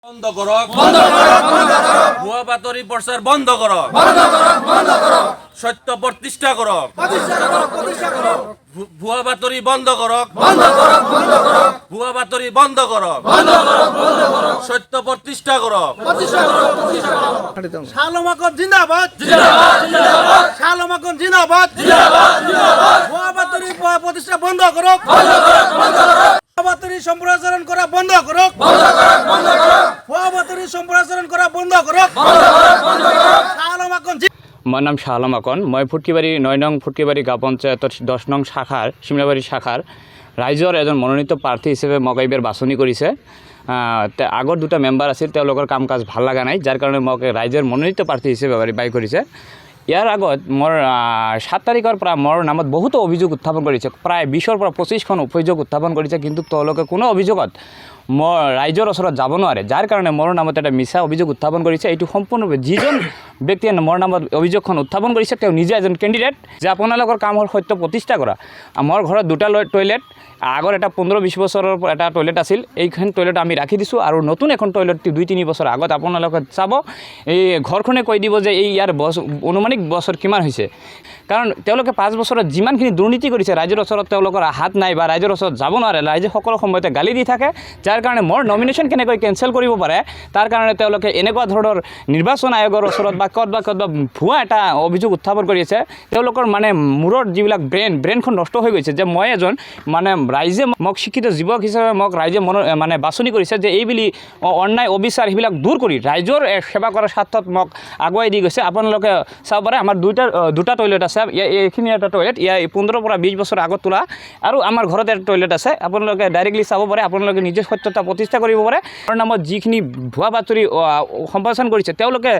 বন্ধ করো ভুয়া বাতরি প্রচার বন্ধ করো সত্য প্রতিষ্ঠা করো ভুয়া বাতরি বন্ধ করো ভুয়া বাতরি বন্ধ করো সত্য প্রতিষ্ঠা করো শালমাকন জিন্দাবাদ শালমাকন জিন্দাবাদ ভুয়া বাতরি প্রতিষ্ঠা বন্ধ করো ভুয়া বাতরি সম্প্রচারণ করা বন্ধ করো ভুয়া বাতরি সম্প্রচারণ করা বন্ধ করো শালমাকন মোৰ নাম শাহ আলম আকন। মই ফুটকিবাৰী ৯ নং ফুটকিবাৰী গাঁও পঞ্চায়তৰ 10 নং শাখাৰ চিমলাবাৰী শাখাৰ ৰাইজৰ এজন মনোনীত প্ৰাৰ্থী হিচাপে মোক এইবাৰ বাছনি কৰিছে। আগৰ দুটা মেম্বাৰ আছিল, তেওঁলোকৰ কাম কাজ ভাল লগা নাই, যাৰ কাৰণে মোক ৰাইজৰ মনোনীত প্ৰাৰ্থী হিচাপে বাই কৰিছে। ইয়াৰ আগত মোৰ 7 তাৰিখৰ পৰা মোৰ নামত বহুতো অভিযোগ উত্থাপন কৰিছে, প্ৰায় 20ৰ পৰা 25খন অভিযোগ উত্থাপন কৰিছে, কিন্তু তেওঁলোকে কোনো অভিযোগত মোৰ ৰাইজৰ ওচৰত যাব নোৱাৰে, যাৰ কাৰণে মোৰ নামত এটা মিছা অভিযোগ উত্থাপন কৰিছে। এইটো সম্পূৰ্ণভাৱে যিজন ব্যক্তিয়ে মোৰ নামত অভিযোগখন উত্থাপন কৰিছে তেওঁ নিজে এজন কেণ্ডিডেট, যে আপোনালোকৰ কাম হ'ল সত্য প্ৰতিষ্ঠা কৰা। মোৰ ঘৰত দুটা টয়লেট, আগৰ এটা 15-20 বছৰৰ এটা টয়লেট আছিল, এইখন টয়লেট আমি ৰাখি দিছোঁ, আৰু নতুন এখন টয়লেট 2-3 বছৰ আগত আপোনালোকে চাব, এই ঘৰখনে কৈ দিব যে এই ইয়াৰ অনুমানিক বছৰ কিমান হৈছে, কাৰণ তেওঁলোকে 5 বছৰত যিমানখিনি দুৰ্নীতি কৰিছে ৰাইজৰ ওচৰত তেওঁলোকৰ হাত নাই বা ৰাইজৰ ওচৰত যাব নোৱাৰে, ৰাইজে সকলো সময়তে গালি দি থাকে, যাৰ কাৰণে মোৰ নমিনেশ্যন কেনেকৈ কেঞ্চেল কৰিব পাৰে তাৰ কাৰণে তেওঁলোকে এনেকুৱা ধৰণৰ নিৰ্বাচন আয়োগৰ ওচৰত বা ক'ত ভুৱা এটা অভিযোগ উত্থাপন কৰি আছে। তেওঁলোকৰ মানে মূৰৰ যিবিলাক ব্ৰেইনখন নষ্ট হৈ গৈছে, যে মই এজন মানে ৰাইজে মোক শিক্ষিত যুৱক হিচাপে মোক ৰাইজে মানে বাছনি কৰিছে, যে এইবুলি অন্যায় অবিচাৰ সেইবিলাক দূৰ কৰি ৰাইজৰ সেৱা কৰাৰ স্বাৰ্থত মোক আগুৱাই দি গৈছে। আপোনালোকে চাব পাৰে আমাৰ দুটা টয়লেট আছে, এইখিনি এটা টয়লেট, ইয়াৰ 15 পৰা 20 বছৰ আগত তোলা, আৰু আমাৰ ঘৰত এটা টয়লেট আছে, আপোনালোকে ডাইৰেক্টলি চাব পাৰে, আপোনালোকে নিজে সত্যতা প্ৰতিষ্ঠা কৰিব পাৰে। তেওঁৰ নামত যিখিনি ভুৱা বাতৰি সম্প্ৰচাৰ কৰিছে তেওঁলোকে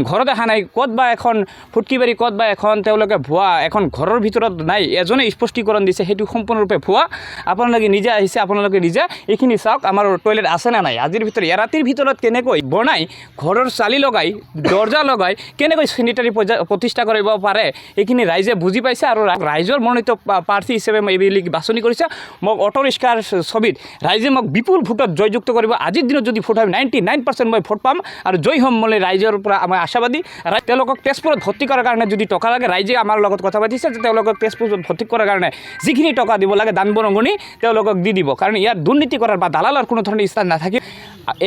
ঘৰত অহা নাই, ক'ত বা এখন ফুটকিবাৰী, ক'ত বা এখন তেওঁলোকে ভুৱা এখন ঘৰৰ ভিতৰত নাই, এজনে স্পষ্টীকৰণ দিছে, সেইটো সম্পূৰ্ণৰূপে ভুৱা। আপোনালোকে নিজে আহিছে, আপোনালোকে নিজে এইখিনি চাওক আমাৰ টয়লেট আছে নে নাই, আজিৰ ভিতৰত ৰাতিৰ ভিতৰত কেনেকৈ বনাই ঘৰৰ চালি লগাই দৰ্জা লগাই কেনেকৈ চেনিটাৰী প্ৰতিষ্ঠা কৰিব পাৰে এইখিনি ৰাইজে বুজি পাইছে, আৰু ৰাইজৰ মনোনীত প্ৰাৰ্থী হিচাপে মই এইবিলাক বাছনি কৰিছে। মোক অটো ৰিক্সাৰ ছবিত ৰাইজে মোক বিপুল ভোটত জয়যুক্ত কৰিব। আজিৰ দিনত যদি ভোট হয় 99% মই ভোট পাম আৰু জয় হ'ম বুলি ৰাইজৰ পৰা মই আশাবাদী। তেওঁলোকক তেজপুৰত ভৰ্তি কৰাৰ কাৰণে যদি টকা লাগে, ৰাইজে আমাৰ লগত কথা পাতিছে যে তেওঁলোকক তেজপুৰত ভৰ্তি কৰাৰ কাৰণে যিখিনি টকা দিব লাগে দান বৰঙণি তেওঁলোকক দি দিব, কাৰণ ইয়াত দুৰ্নীতি কৰাৰ বা দালালৰ কোনো ধৰণৰ স্থান নাথাকে।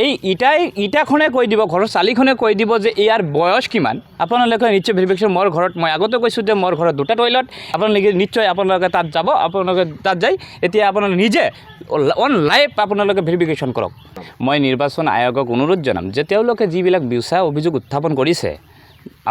এই ইটাখনে কৈ দিব, ঘৰৰ চালিখনে কৈ দিব যে ইয়াৰ বয়স কিমান। আপোনালোকে নিশ্চয় ভেৰিফিকেশ্যন, মোৰ ঘৰত মই আগতে কৈছোঁ যে মোৰ ঘৰত দুটা টয়লেট, আপোনালোকে নিশ্চয় আপোনালোকে তাত যাব, আপোনালোকে তাত যাই এতিয়া আপোনালোকে নিজে অন লাইভ আপোনালোকে ভেৰিফিকেশ্যন কৰক। মই নিৰ্বাচন আয়োগক অনুৰোধ জনাম যে তেওঁলোকে যিবিলাক মিছা অভিযোগ উত্থাপন কৰিছে,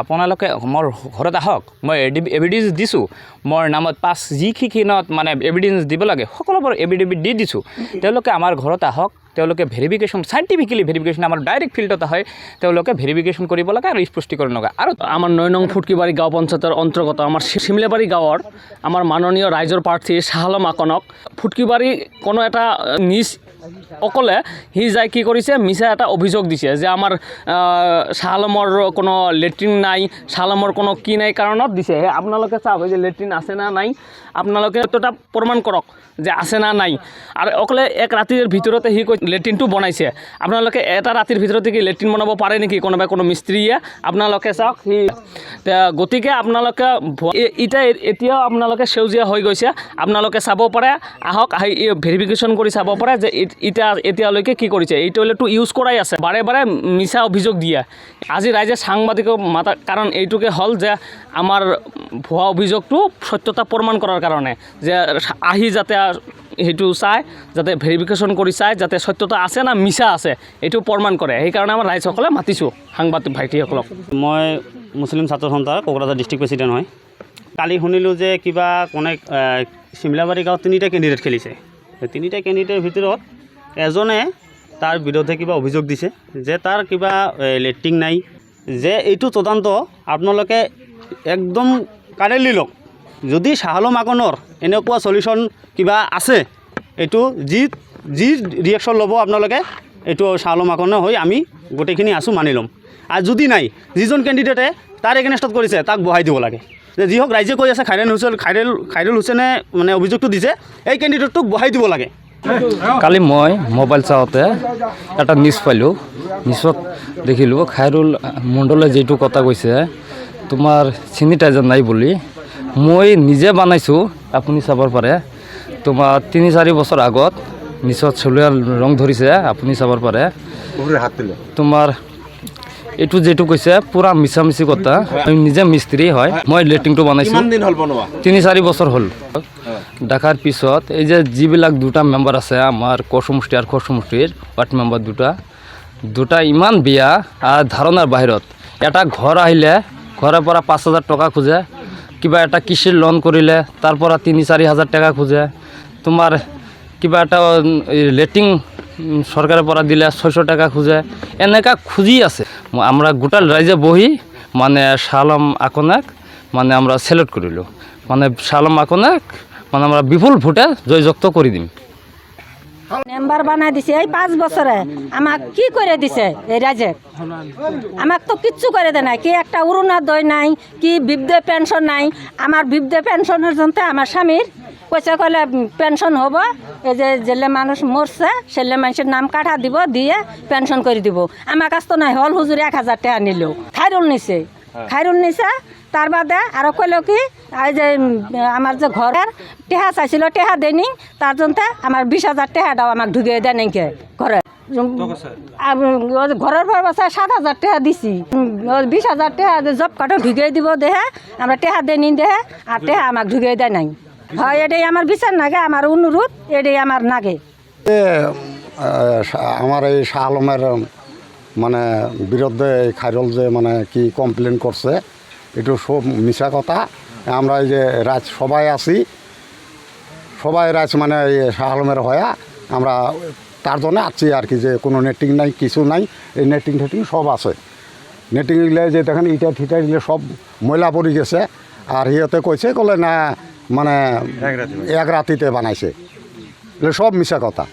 আপোনালোকে মোৰ ঘৰত আহক, মই এভিডেঞ্চ দিছোঁ, মোৰ নামত যিখিনিত মানে এভিডেঞ্চ দিব লাগে সকলোবোৰ এভিডেভিট দি দিছোঁ। তেওঁলোকে আমাৰ ঘৰত আহক, তেওঁলোকে ভেৰিফিকেশ্যন, চাইণ্টিফিকেলি ভেৰিফিকেশ্যন আমাৰ ডাইৰেক্ট ফিল্ডত হয়, তেওঁলোকে ভেৰিফিকেশ্যন কৰিব লাগে আৰু স্পষ্টীকৰণ লাগে। আৰু আমাৰ 9 নং ফুটকিবাৰী গাঁও পঞ্চায়তৰ অন্তৰ্গত আমাৰ চিমলাবাৰী গাঁৱৰ আমাৰ মাননীয় ৰাইজৰ প্ৰাৰ্থী শাহ আলম আকনক ফুটকিবাৰী কোনো এটা নিজ অকলে সি যাই কি কৰিছে, মিছা এটা অভিযোগ দিছে যে আমাৰ শাহ আলমৰ কোনো লেট্ৰিন নাই, শাহ আলমৰ কোনো কি নাই কাৰণত দিছে। আপোনালোকে চাওক যে লেট্ৰিন আছে না নাই, আপোনালোকে এটা প্ৰমাণ কৰক যে আছে না নাই। আৰু অকলে এক ৰাতিৰ ভিতৰতে সি কৈ লেট্ৰিনটো বনাইছে। আপোনালোকে এটা ৰাতিৰ ভিতৰতে কি লেট্ৰিন বনাব পাৰে নেকি কোনোবাই, কোনো মিস্ত্ৰীয়ে? আপোনালোকে চাওক সি, গতিকে আপোনালোকে এতিয়াও আপোনালোকে সেউজীয়া হৈ গৈছে, আপোনালোকে চাব পাৰে, আহক আহি ভেৰিফিকেশ্যন কৰি চাব পাৰে যে এতিয়ালৈকে কি কৰিছে। এই টয়লেটটো ইউজ কৰাই আছে, বাৰে বাৰে মিছা অভিযোগ দিয়ে। আজি ৰাইজে সাংবাদিকক মাতা কাৰণ এইটোকে হ'ল যে আমাৰ ভুৱা অভিযোগটো সত্যতা প্ৰমাণ কৰাৰ কাৰণে, যে আহি যাতে সেইটো চাই, যাতে ভেৰিফিকেশ্যন কৰি চাই যাতে সত্যতা আছে না মিছা আছে এইটো প্ৰমাণ কৰে। সেইকাৰণে আমাৰ ৰাইজসকলে মাতিছোঁ সাংবাদিক ভাইটিসকলক। মই মুছলিম ছাত্ৰ সন্থাৰ কোকৰাঝাৰ ডিষ্ট্ৰিক্ট প্ৰেছিডেণ্ট হয়। কালি শুনিলোঁ যে কিবা কোনে চিমলাবাৰী গাঁৱত 3টা কেণ্ডিডেট খেলিছে। 3টা কেণ্ডিডেটৰ ভিতৰত এজনে তাৰ বিৰুদ্ধে কিবা অভিযোগ দিছে যে তাৰ কিবা লেট্ৰিন নাই, যে এইটো তদন্ত আপোনালোকে একদম কাৰেণ্টলি লওক। যদি শাহ আলম আকনৰ এনেকুৱা চলিউশ্যন কিবা আছে, এইটো যি ৰিয়েকশ্যন ল'ব আপোনালোকে, এইটো শাহ আলম আকনে হৈ আমি গোটেইখিনি আছোঁ মানি ল'ম। আৰু যদি নাই, যিজন কেণ্ডিডেটে তাৰ এগেইনষ্টত কৰিছে তাক বহাই দিব লাগে। যে যি হওক ৰাইজে কৈ আছে খাইৰুল হুছেইনে মানে অভিযোগটো দিছে, এই কেণ্ডিডেটটোক বহাই দিব লাগে। কালি মই মোবাইল চাওঁতে এটা নিউজ পাইলোঁ, নিউজত দেখিলোঁ খাইৰুল মণ্ডলে যিটো কথা কৈছে তোমাৰ চেনিটাইজাৰ নাই বুলি। মই নিজে বনাইছোঁ, আপুনি চাব পাৰে। তোমাৰ 3-4 বছৰ আগত নিউজত চলুৱা ৰং ধৰিছে, আপুনি চাব পাৰে। তোমাৰ এইটো যিটো কৈছে পুৰা মিছামিছি কথা। আমি নিজে মিস্ত্ৰী হয়, মই লেট্ৰিনটো বনাইছোঁ। 3-4 বছৰ হ'ল। দেখাৰ পিছত এই যে যিবিলাক দুটা মেম্বাৰ আছে আমাৰ কসমষ্টি আৰু খসমষ্টিৰ ৱাৰ্ড মেম্বাৰ দুটা ইমান বেয়া আৰু ধাৰণাৰ বাহিৰত। এটা ঘৰ আহিলে ঘৰৰ পৰা 5,000 টকা খোজে, কিবা এটা কৃষিৰ লোন কৰিলে তাৰ পৰা 3-4 হাজাৰ টকা খোজে। তোমাৰ কিবা এটা লেট্ৰিন চৰকাৰৰ পৰা দিলে 600 টাকা খোজে। এনেকা খুজি আছে। আমরা গোটাল রাইজে বহি মানে শালম আকনাক মানে আমরা সেলেক্ট করিলো, মানে শালম আকনাক মানে আমরা বিপুল ভোটে জয়যুক্ত করে দিম। মেম্বার বানাই দিছে এই 5 বছরে। আমাক কি করে দিছে এই রাজে? আমাক তো কিচ্ছু করে দেয় নাই। কি একটা অরুণোদয় নাই, কি বৃদ্ধ পেনশন নাই। আমার বৃদ্ধ পেনশনের জন্য আমার স্বামীর পয়সা কলে পেনশন হব। এই যে জেলে মানুষ মরছে সেলে মানুষের নাম কাটা দিব, দিয়ে পেনশন করে দিব। আমার কাছ তো নাই, হল হুজুর 1000 টাকা নিল। খাইরুল নিছে। তার বাদে আরো কইল কি এই যে আমার যে ঘরের টেহা চাইছিল, টেহা দেয়নি। তার জন্য আমার 20,000 টাকাটাও আমাকে ঢুকিয়ে দেয় নাই ঘরে। ঘরের পর বছর 7,000 টাকা দিছি। 20,000 টাকা জব কার্ডও ঢুকিয়ে দিব দেহে, আমরা টেহা দেয়নি দেহে, আর টেহা আমাকে ঢুকিয়ে দেয় নাই। হয় এটাই আমার বিচার নাগে, আমার অনুরোধ এটাই আমার নাগে। আমার এই শাহ আলমের মানে বিরুদ্ধে খাইরুল যে মানে কি কমপ্লেন করছে, এটা সব মিছা কথা। আমরা এই যে রাজ সবাই আছি, সবাই রাজ মানে এই শাহ আলমের হয়া আমরা তার জন্য আছি আর কি, যে কোনো নেটিং নাই, কিছু নাই। এই নেটিং টেটিং সব আছে। নেটিং দিলে যে দেখেন ইটা ঠিটা দিলে সব ময়লা পড়ে গেছে। আর সিহঁতে কৈছে কলে না মানে এক রাতিতে বানাইছে, সব মিছা কথা।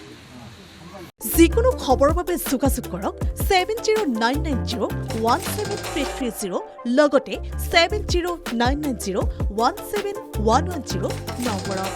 যিকোনো খবৰৰ বাবে যোগাযোগ কৰক 7099017330 লগতে 7099017110 নম্বৰত।